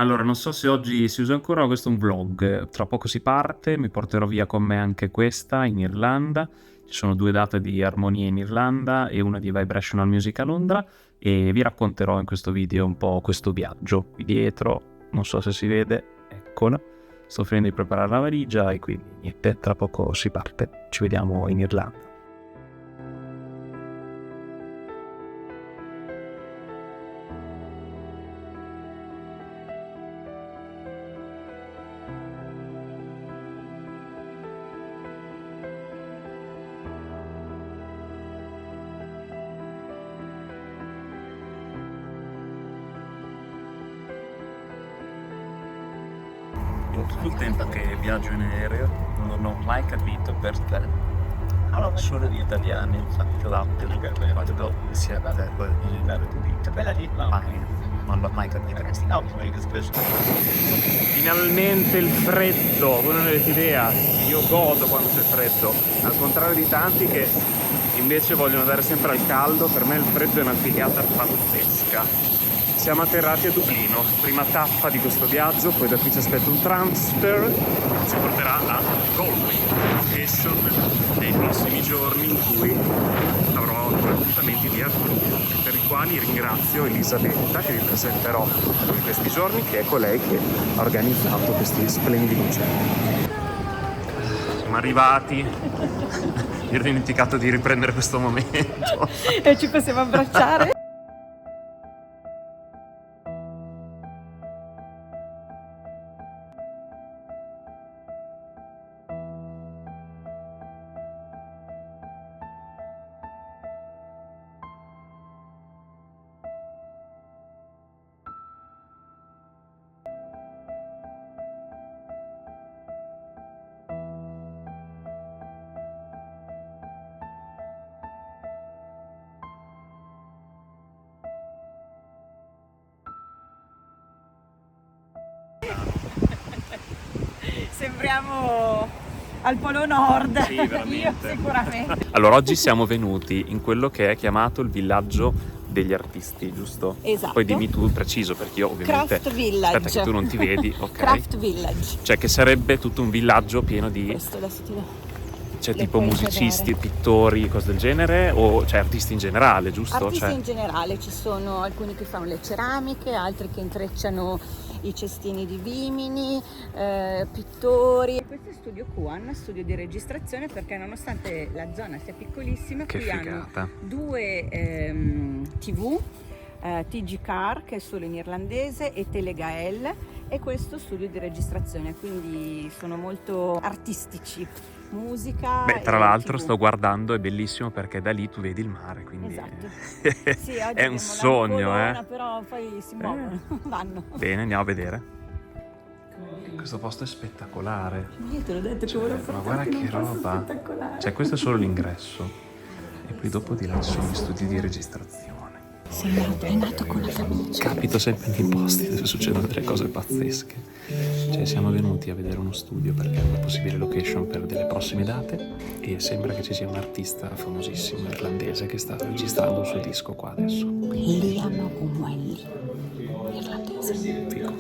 Allora, non so se oggi si usa ancora, ma questo è un vlog. Tra poco si parte, mi porterò via con me anche questa in Irlanda. Ci sono 2 date di armonia in Irlanda e una di Vibrational Music a Londra e vi racconterò in questo video un po' questo viaggio. Qui dietro, non so se si vede, eccola. Sto finendo di preparare la valigia e quindi niente, tra poco si parte. Ci vediamo in Irlanda. In tutto il tempo che viaggio in aereo non ho mai capito perché solo gli italiani infatti quando si è non l'ho mai capito. Finalmente il freddo, voi non avete idea, io godo quando c'è freddo, al contrario di tanti che invece vogliono andare sempre al caldo, per me il freddo è una figata pazzesca. Siamo atterrati a Dublino, prima tappa di questo viaggio, poi da qui ci aspetta un transfer che ci porterà a Galway, location nei prossimi giorni in cui avrò 2 appuntamenti di armonia, per i quali ringrazio Elisabetta, che vi presenterò in questi giorni, che è colei che ha organizzato questi splendidi incendi. Siamo arrivati, mi ero dimenticato di riprendere questo momento. E ci possiamo abbracciare? Sembriamo al Polo Nord. Sì, veramente. Io sicuramente. Allora, oggi siamo venuti in quello che è chiamato il villaggio degli artisti, giusto? Esatto. Poi dimmi tu preciso, perché io ovviamente... Craft Village. Aspetta che tu non ti vedi, ok? Craft Village. Cioè che sarebbe tutto un villaggio pieno di... Questo adesso ti do. Cioè Le tipo puoi musicisti, inquadrare. pittori, cose del genere? O cioè artisti in generale, giusto? Artisti Cioè... in generale, ci sono alcuni che fanno le ceramiche, altri che intrecciano i cestini di vimini, pittori. Questo è Studio Kuan, studio di registrazione, perché nonostante la zona sia piccolissima, Che qui figata. hanno 2 TV, TG Car, che è solo in irlandese, e Telegael, e questo studio di registrazione, quindi sono molto artistici. Musica. Beh, tra e l'altro TV. sto guardando, è bellissimo perché da lì tu vedi il mare, quindi Esatto. Sì, oggi è un abbiamo la sogno, nuvolona, però poi si Eh. muovono, vanno. Bene, andiamo a vedere. Questo posto è spettacolare. Io te l'ho detto che Cioè, volevo ma portarti guarda in un che posto roba. spettacolare. Cioè, questo è solo l'ingresso. E poi dopo di là ci sono gli studi di registrazione. È nato con la camicia. Capito sempre nei posti dove succedono delle cose pazzesche. Cioè, siamo venuti a vedere uno studio perché è una possibile location per delle prossime date e sembra che ci sia un artista famosissimo irlandese che sta registrando il suo disco qua adesso. Liam O'Malley, irlandese. Figo.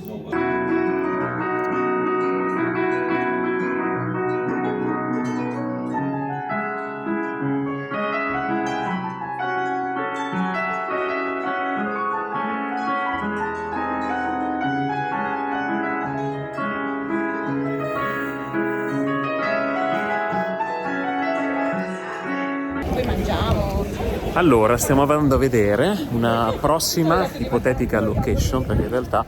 Poi mangiamo. Allora, stiamo andando a vedere una prossima ipotetica location, perché in realtà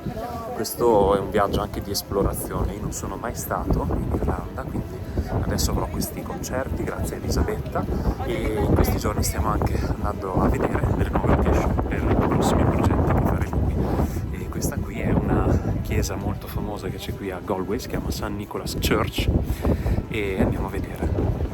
questo è un viaggio anche di esplorazione. Io non sono mai stato in Irlanda, quindi adesso avrò questi concerti grazie a Elisabetta e in questi giorni stiamo anche andando a vedere delle nuove location per i prossimi progetti che faremo qui. E questa qui è una chiesa molto famosa che c'è qui a Galway, si chiama St. Nicholas Church e andiamo a vedere.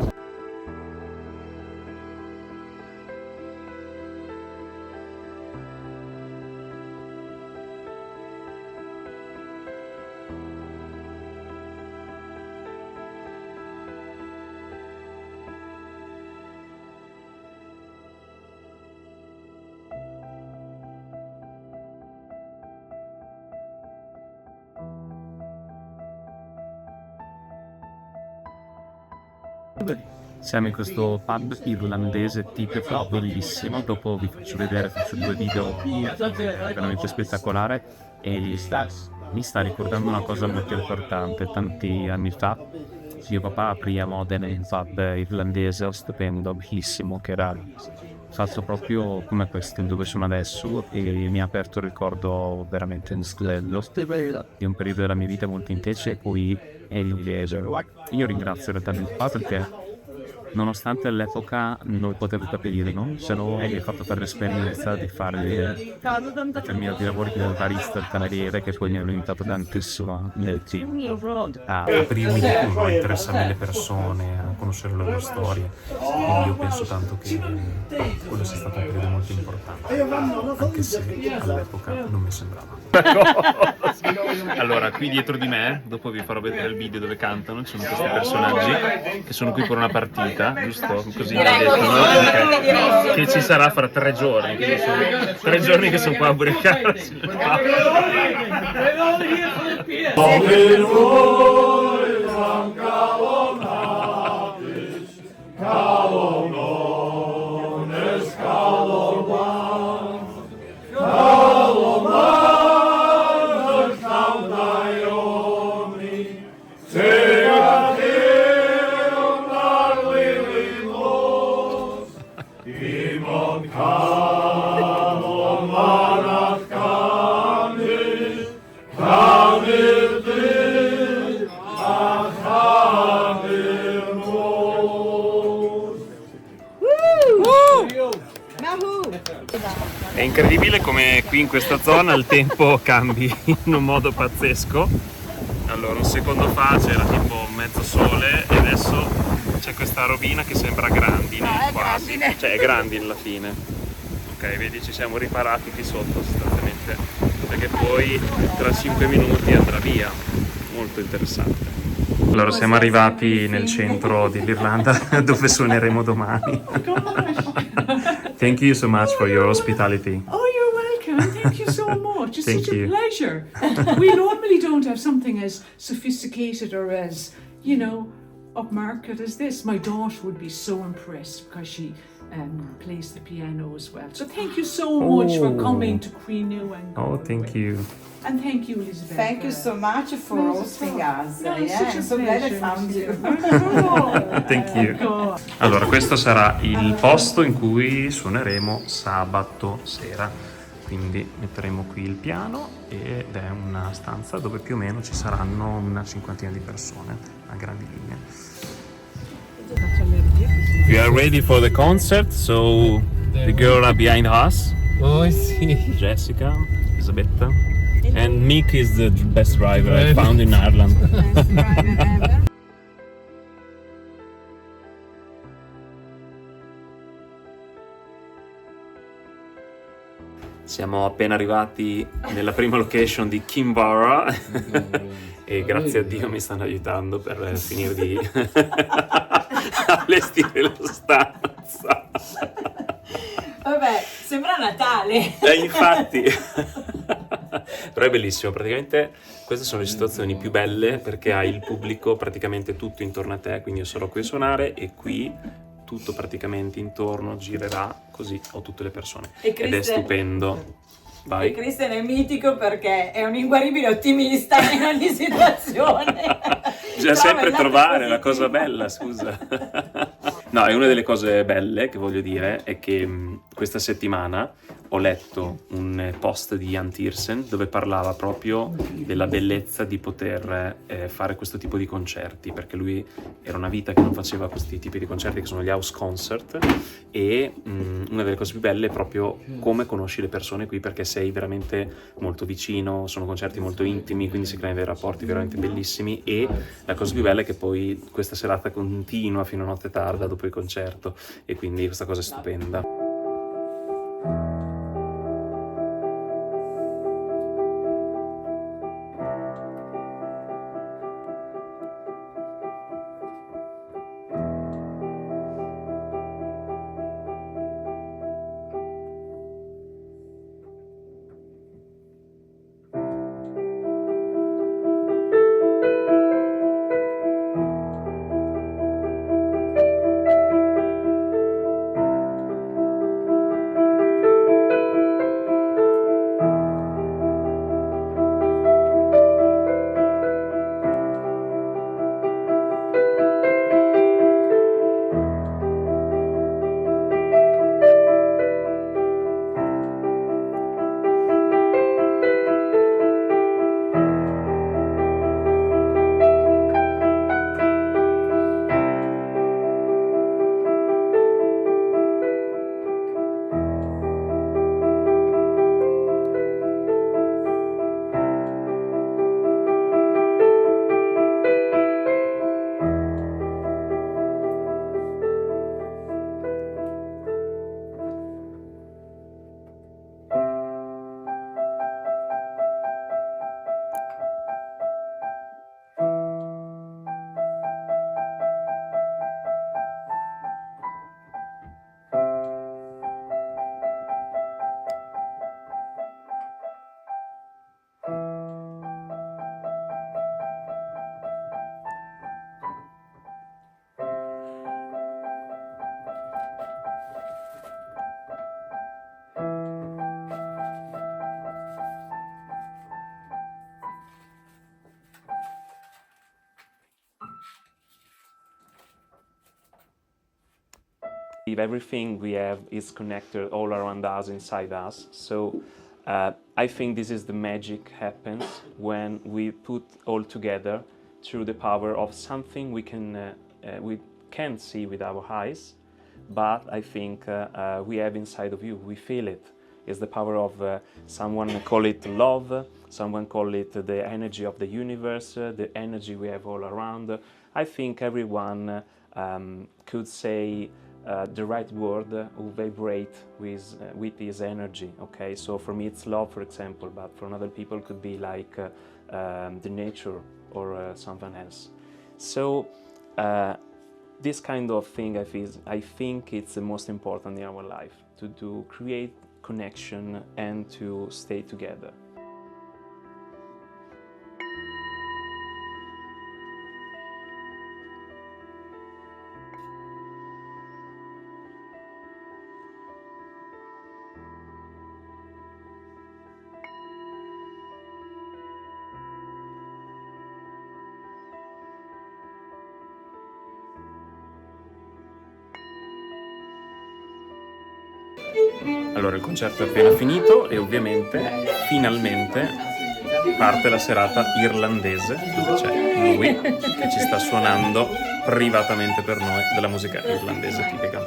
Siamo in questo pub irlandese tipico, bellissimo. Dopo vi faccio vedere, faccio 2 video veramente spettacolare. E mi sta ricordando una cosa molto importante. Tanti anni fa mio papà aprì a Modena un pub irlandese stupendo, bellissimo, che era fatto proprio come questo dove sono adesso, e mi ha aperto il ricordo veramente splendendo di un periodo della mia vita molto intenso, e poi è l'inglese. Io ringrazio in realtà il papà perché nonostante all'epoca non potevo capire, no? Se no mi ha fatto fare l'esperienza di fare determinati lavori come barista e cameriere, che poi mi hanno aiutato tantissimo nel team a aprirmi di più, a interessarmi le persone, a conoscere le loro storie. Quindi io penso tanto che quello sia stato un periodo molto importante, anche se all'epoca non mi sembrava. Allora, qui dietro di me, dopo vi farò vedere il video dove cantano, ci sono questi personaggi che sono qui per una partita, giusto? Così mi ha detto, no? Okay. Che ci sarà fra 3 giorni, quindi sono 3 giorni che sono qua a ubriacarsi. È incredibile come qui in questa zona il tempo cambi in un modo pazzesco. Allora, un secondo fa c'era tipo mezzo sole e adesso c'è questa robina che sembra grandine, No, è quasi. grandine. Cioè è grandine alla fine. Ok, vedi, ci siamo riparati qui sotto sostanzialmente, perché poi tra 5 minuti andrà via. Molto interessante. Allora, siamo arrivati nel centro dell'Irlanda dove suoneremo domani. Thank you so much for your hospitality. Oh, you're welcome. Thank you so much. It's Thank such you. a pleasure. We normally don't have something as sophisticated or as, you know, upmarket as this. My daughter would be so impressed because she plays the piano as well. So thank you so much for coming to Queenu and Oh, thank you. And thank you, Elizabeth. Thank you so much for hosting us. No, it's Yeah, such a I'm so glad I pleasure. found you. Thank you. God. Allora, questo sarà il posto in cui suoneremo sabato sera. Quindi metteremo qui il piano ed è una stanza dove più o meno ci saranno una cinquantina di persone a grandi linee. We are ready for the concert, so the girl are behind us. Oh, I see. Jessica, Elisabetta, and Mick is the best driver I found in Ireland. Siamo appena arrivati nella prima location di Kinvara e grazie a Dio mi stanno aiutando per finire di allestire la stanza. Vabbè, sembra Natale. Infatti. Però è bellissimo, praticamente queste sono le situazioni più belle perché hai il pubblico praticamente tutto intorno a te, quindi io sarò qui a suonare e qui tutto praticamente intorno girerà, così ho tutte le persone ed è stupendo. Vai. E Christian è mitico perché è un inguaribile ottimista in ogni situazione. Bisogna sempre trovare la cosa bella, scusa. No, è una delle cose belle che voglio dire è che questa settimana ho letto un post di Jan Tiersen dove parlava proprio della bellezza di poter fare questo tipo di concerti, perché lui era una vita che non faceva questi tipi di concerti che sono gli house concert, e una delle cose più belle è proprio come conosci le persone qui, perché sei veramente molto vicino, sono concerti molto intimi, quindi si creano dei rapporti veramente bellissimi, e la cosa più bella è che poi questa serata continua fino a notte tarda dopo il concerto, e quindi questa cosa è stupenda. Everything we have is connected all around us, inside us. So I think this is the magic happens when we put all together through the power of something we can't see with our eyes, but I think we have inside of you. We feel it. It's the power of someone call it love, someone call it the energy of the universe, the energy we have all around. I think everyone could say the right word who vibrate with his energy. Okay, so for me it's love, for example, but for other people could be like the nature or something else. So this kind of thing I think it's the most important in our life, to create connection and to stay together. Allora il concerto è appena finito e ovviamente finalmente parte la serata irlandese, dove c'è lui che ci sta suonando privatamente per noi della musica irlandese tipica.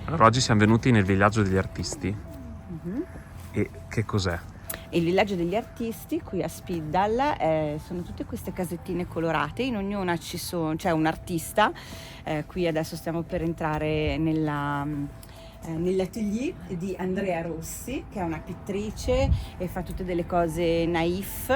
Allora, oggi siamo venuti nel villaggio degli artisti. E che cos'è? Il villaggio degli artisti qui a Spiddal sono tutte queste casettine colorate, in ognuna c'è un artista. Qui adesso stiamo per entrare nell'atelier di Andrea Rossi, che è una pittrice e fa tutte delle cose naif.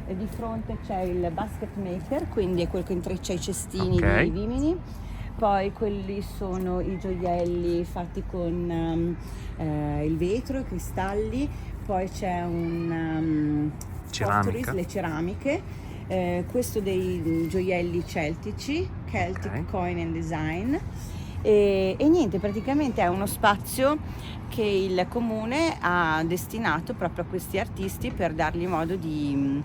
E di fronte c'è il basket maker, quindi è quello che intreccia i cestini di vimini. Poi quelli sono i gioielli fatti con il vetro, i cristalli. Poi c'è un ceramica, le ceramiche. Questo dei gioielli celtici, Celtic Coin and Design. E niente, praticamente è uno spazio che il comune ha destinato proprio a questi artisti per dargli modo di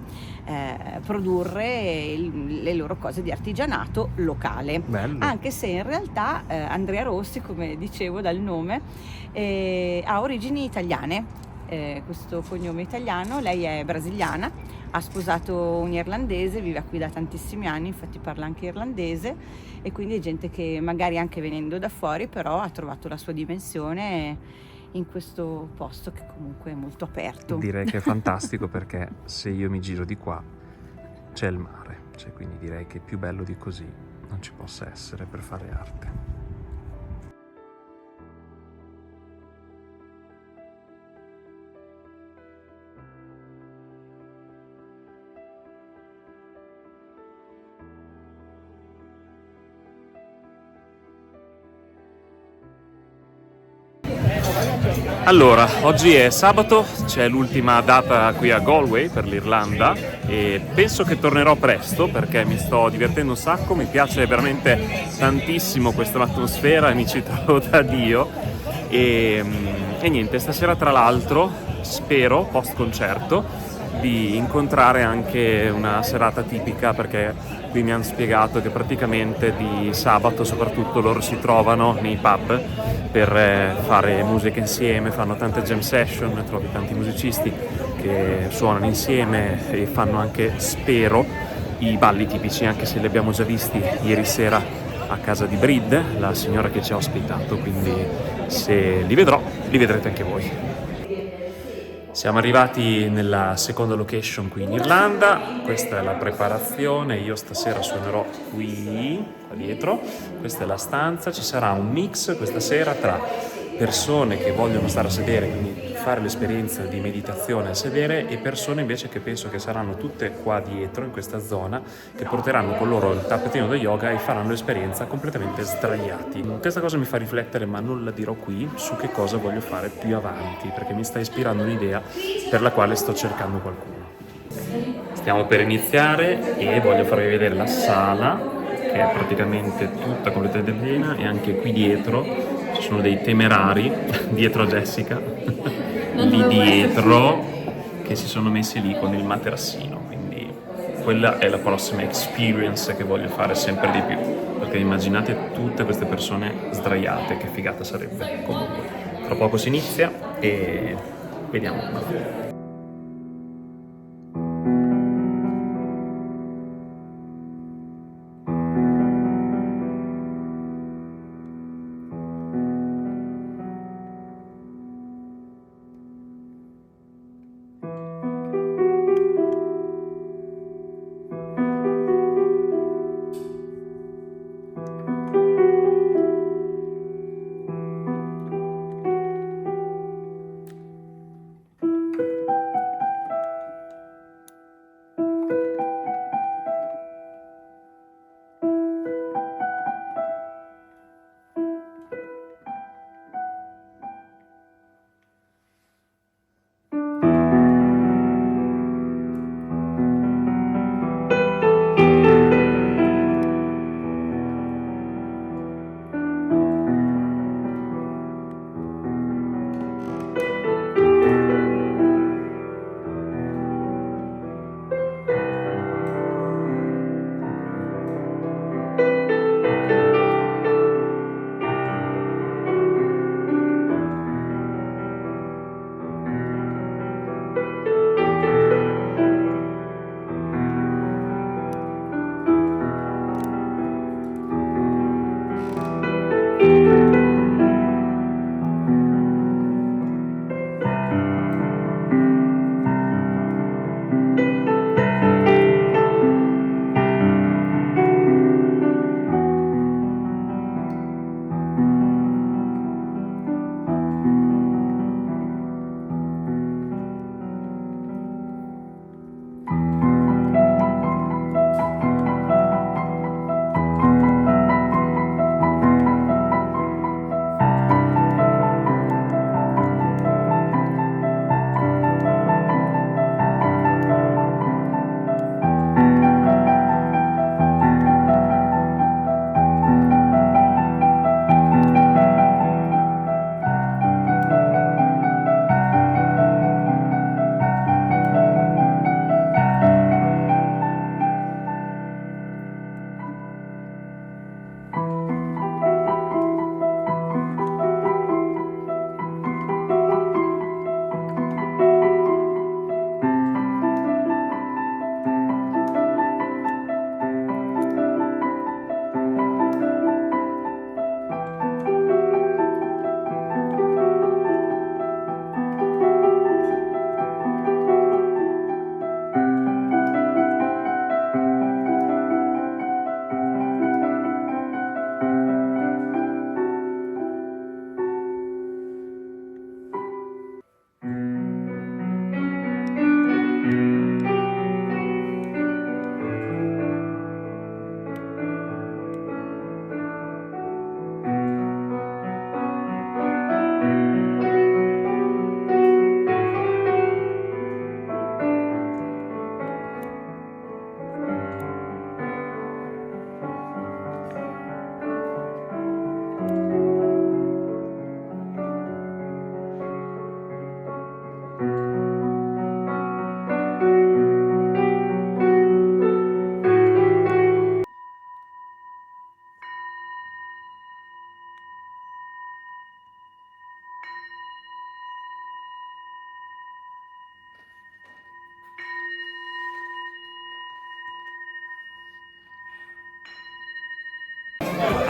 produrre le loro cose di artigianato locale. Bello. Anche se in realtà Andrea Rossi, come dicevo dal nome, ha origini italiane. Questo cognome italiano, lei è brasiliana, ha sposato un irlandese, vive qui da tantissimi anni, infatti parla anche irlandese, e quindi è gente che magari anche venendo da fuori però ha trovato la sua dimensione in questo posto che comunque è molto aperto. Direi che è fantastico perché se io mi giro di qua c'è il mare, quindi direi che più bello di così non ci possa essere per fare arte. Allora, oggi è sabato, c'è l'ultima data qui a Galway per l'Irlanda e penso che tornerò presto perché mi sto divertendo un sacco, mi piace veramente tantissimo questa atmosfera e mi ci trovo da Dio e niente, stasera tra l'altro spero, post concerto, di incontrare anche una serata tipica, perché qui mi hanno spiegato che praticamente di sabato soprattutto loro si trovano nei pub per fare musica insieme, fanno tante jam session, trovi tanti musicisti che suonano insieme e fanno anche, spero, i balli tipici, anche se li abbiamo già visti ieri sera a casa di Brid, la signora che ci ha ospitato, quindi se li vedrò, li vedrete anche voi. Siamo arrivati nella seconda location qui in Irlanda, questa è la preparazione, io stasera suonerò qui, qua dietro, questa è la stanza, ci sarà un mix questa sera tra persone che vogliono stare a sedere, quindi fare l'esperienza di meditazione a sedere, e persone invece che penso che saranno tutte qua dietro in questa zona, che porteranno con loro il tappetino da yoga e faranno l'esperienza completamente sdraiati. Questa cosa mi fa riflettere, ma non la dirò qui, su che cosa voglio fare più avanti, perché mi sta ispirando un'idea per la quale sto cercando qualcuno. Stiamo per iniziare e voglio farvi vedere la sala, che è praticamente tutta completamente piena, e anche qui dietro ci sono dei temerari dietro a Jessica lì dietro, che si sono messi lì con il materassino, quindi quella è la prossima experience che voglio fare sempre di più, perché immaginate tutte queste persone sdraiate, che figata sarebbe. Comunque tra poco si inizia e vediamo.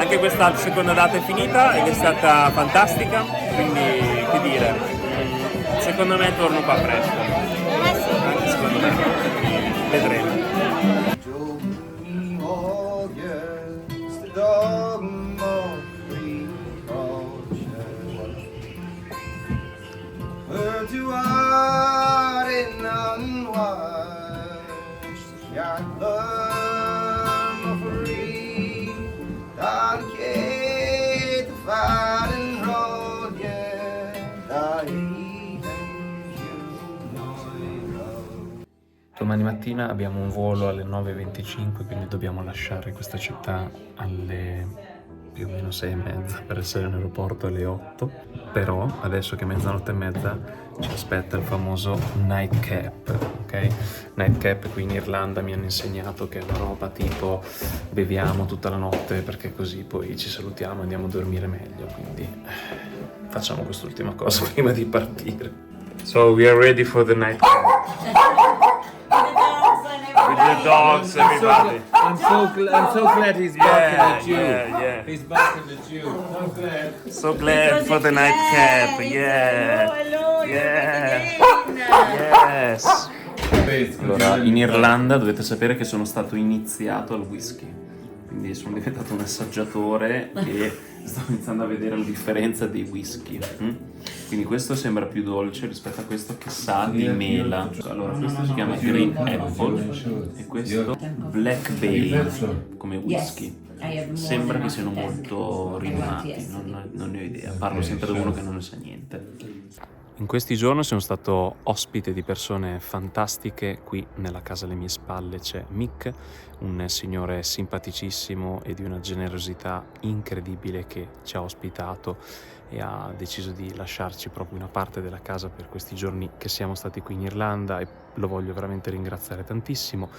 anche questa seconda data è finita ed è stata fantastica, quindi che dire, secondo me torno qua presto, anche secondo me, vedremo. Domani mattina abbiamo un volo alle 9:25, quindi dobbiamo lasciare questa città alle più o meno 6:30 per essere in aeroporto alle 8. Però adesso che è mezzanotte e mezza ci aspetta il famoso nightcap, ok? Nightcap qui in Irlanda mi hanno insegnato che è una roba tipo beviamo tutta la notte perché così poi ci salutiamo e andiamo a dormire meglio, quindi facciamo quest'ultima cosa prima di partire. So we are ready for the nightcap. With the dogs, everybody. I'm so glad he's barking at you. Yeah. He's barking at you. So glad. So glad for the nightcap, yeah. Yes. Allora, in Irlanda dovete sapere che sono stato iniziato al whisky, quindi sono diventato un assaggiatore e sto iniziando a vedere la differenza dei whisky. Quindi questo sembra più dolce rispetto a questo che sa di mela. Allora, questo si chiama Green Apple e questo Black Bay come whisky. Sembra che siano molto rinnovati, non ne ho idea, parlo sempre da uno che non ne sa niente. In questi giorni sono stato ospite di persone fantastiche. Qui nella casa alle mie spalle c'è Mick, un signore simpaticissimo e di una generosità incredibile che ci ha ospitato e ha deciso di lasciarci proprio una parte della casa per questi giorni che siamo stati qui in Irlanda, e lo voglio veramente ringraziare tantissimo.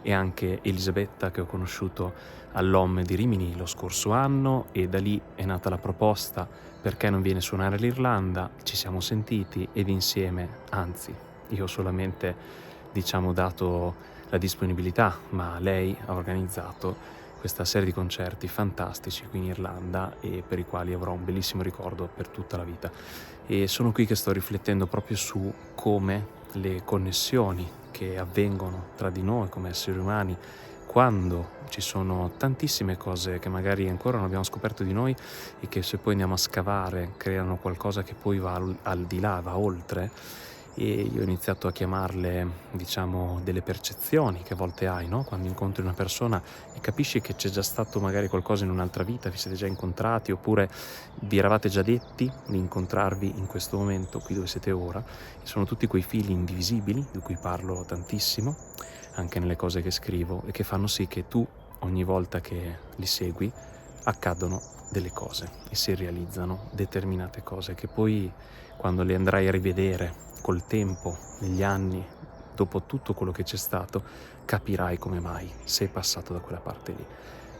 E anche Elisabetta, che ho conosciuto all'Hom di Rimini lo scorso anno, e da lì è nata la proposta: perché non viene a suonare l'Irlanda? Ci siamo sentiti ed insieme, anzi io ho solamente dato la disponibilità, ma lei ha organizzato questa serie di concerti fantastici qui in Irlanda e per i quali avrò un bellissimo ricordo per tutta la vita. E sono qui che sto riflettendo proprio su come le connessioni che avvengono tra di noi come esseri umani, quando ci sono tantissime cose che magari ancora non abbiamo scoperto di noi e che se poi andiamo a scavare creano qualcosa che poi va al di là, va oltre. E io ho iniziato a chiamarle, delle percezioni che a volte hai, no? Quando incontri una persona e capisci che c'è già stato magari qualcosa in un'altra vita, vi siete già incontrati oppure vi eravate già detti di incontrarvi in questo momento, qui dove siete ora. E sono tutti quei fili invisibili di cui parlo tantissimo, anche nelle cose che scrivo, e che fanno sì che tu, ogni volta che li segui, accadono delle cose e si realizzano determinate cose che poi, quando le andrai a rivedere col tempo, negli anni, dopo tutto quello che c'è stato, capirai come mai sei passato da quella parte lì.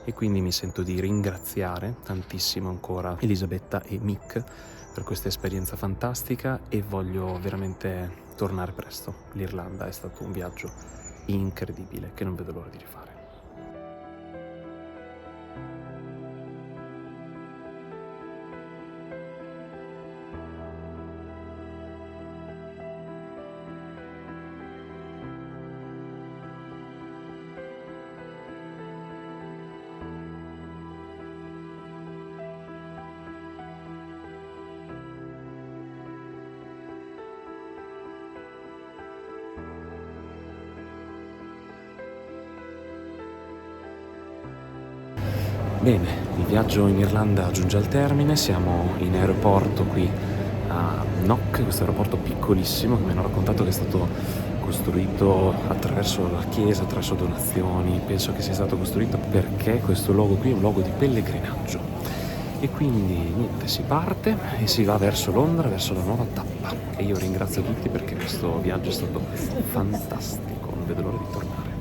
E quindi mi sento di ringraziare tantissimo ancora Elisabetta e Mick per questa esperienza fantastica, e voglio veramente tornare presto. L'Irlanda è stato un viaggio incredibile che non vedo l'ora di rifare. Bene, il viaggio in Irlanda giunge al termine, siamo in aeroporto qui a Knock, questo aeroporto piccolissimo che mi hanno raccontato che è stato costruito attraverso la chiesa, attraverso donazioni. Penso che sia stato costruito perché questo luogo qui è un luogo di pellegrinaggio. E quindi niente, si parte e si va verso Londra, verso la nuova tappa. E io ringrazio tutti perché questo viaggio è stato fantastico, non vedo l'ora di tornare.